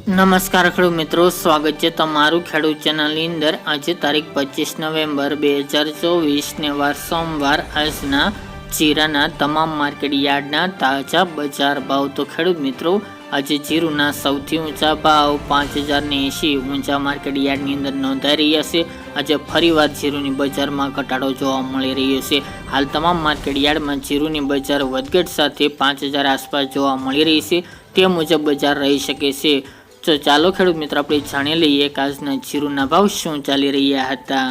નમસ્કાર ખેડૂત મિત્રો, સ્વાગત છે તમારું ખેડૂત ચેનલની અંદર। આજે તારીખ 25 નવેમ્બર 2024 ને વાર સોમવાર। આજના જીરાના તમામ માર્કેટ યાર્ડના તાજા બજાર ભાવ। તો ખેડૂત મિત્રો, આજે જીરુના સૌથી ઊંચા ભાવ 5080 ઊંચા માર્કેટ યાર્ડની અંદર નોંધાઈ રહ્યા છે। આજે ફરીવાર જીરુની બજારમાં ઘટાડો જોવા મળી રહ્યો છે। હાલ તમામ માર્કેટ યાર્ડમાં જીરુની બજાર વધઘટ સાથે 5000 આસપાસ જોવા મળી રહી છે। તે મુજબ બજાર રહી શકે છે। તો ચાલો ખેડૂત મિત્રો, આપણે જાણી લઈએ કે આજના જીરુના ભાવ શું ચાલી રહ્યા હતા।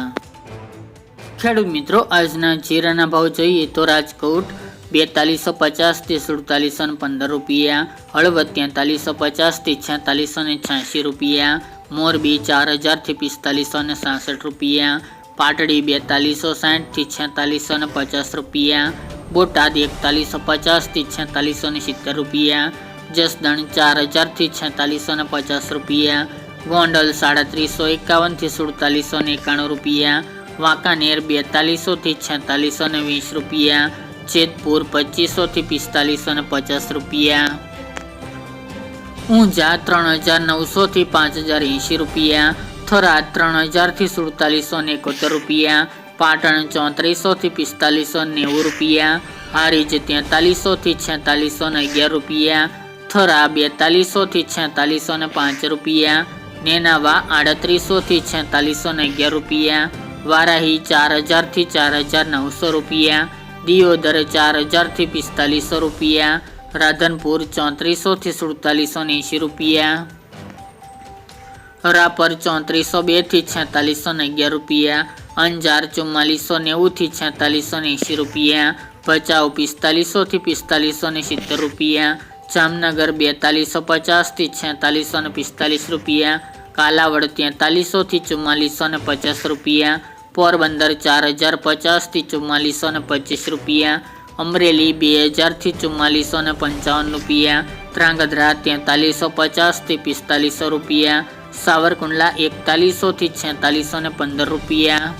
ખેડૂત મિત્રો, આજના જીરાના ભાવ જોઈએ તો રાજકોટ 4250 થી 4715 રૂપિયા, હળવદ 4350 થી 4686 રૂપિયા, મોરબી 4000 થી 4566 રૂપિયા, પાટડી 4260 થી 4650 રૂપિયા, બોટાદ 4150 થી 4670 રૂપિયા, જસદણ 4000 થી 4650 રૂપિયા, ગોંડલ 3751 થી 4791 રૂપિયા, વાંકાનેર 4200 થી 4620 રૂપિયા, જેતપુર 2500 થી 4550 રૂપિયા, ઊંઝા 3900 થી 5080 રૂપિયા, થરાદ 3000 થી 4771 રૂપિયા, પાટણ 3400 થી 4590 રૂપિયા, હારીજ 4300 થી 4611 રૂપિયા, થરા 4200 થી 4605 રૂપિયા, નેનાવા 3800 થી 4611 રૂપિયા, વારાહી 4000 થી 4900 રૂપિયા, દિયોદર 4000 થી 4500 રૂપિયા, રાધનપુર 3400 થી 4780 રૂપિયા, રાપર 3402 થી 4611 રૂપિયા, અંજાર 4490 થી 4680 રૂપિયા, ભચાઉ 4500 થી 4570 રૂપિયા, જામનગર 4250 થી 4645 રૂપિયા, કાલાવડ 4300 થી 4450 રૂપિયા, પોરબંદર 4050 થી 4425 રૂપિયા, અમરેલી 2000 થી 4455 રૂપિયા, ધ્રાંગધ્રા 4350 થી 4500 રૂપિયા, સાવરકુંડલા 4100 થી 4615 રૂપિયા,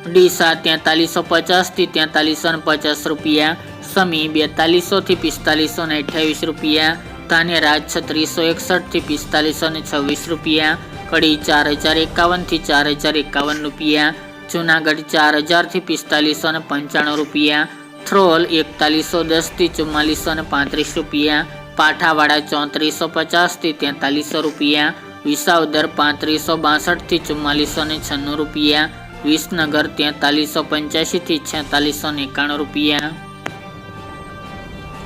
ડીસા 4350 થી 4350 રૂપિયા, સમી 4200 થી 4528 રૂપિયા, ધાનેરા 3661 થી 4526 રૂપિયા, કડી 4051 થી 4051 રૂપિયા, જુનાગઢ 4000 થી 4595 રૂપિયા, થ્રોલ 4110 થી 4435 રૂપિયા, પાઠાવાડા 3450 થી 4300 રૂપિયા, વિસાવદર 3562 થી 4496 રૂપિયા, વિસનગર 4385 થી 4691 રૂપિયા,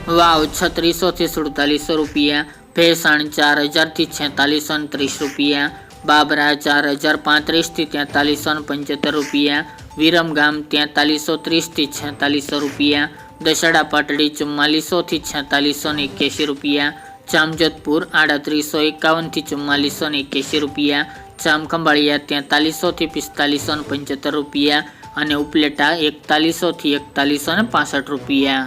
વાવ 3600 થી 4700 રૂપિયા, ભેસાણ 4000 થી 4630 રૂપિયા, બાબરા 4035 થી 4375 રૂપિયા, વિરમગામ 4330 થી 4600 રૂપિયા, દશેડા પાટડી 4400 થી 4681 રૂપિયા, જામજોધપુર 3851 થી 4481 રૂપિયા, જામખંભાળિયા 4300 થી 4575 રૂપિયા અને ઉપલેટા 4100 થી 4165 રૂપિયા।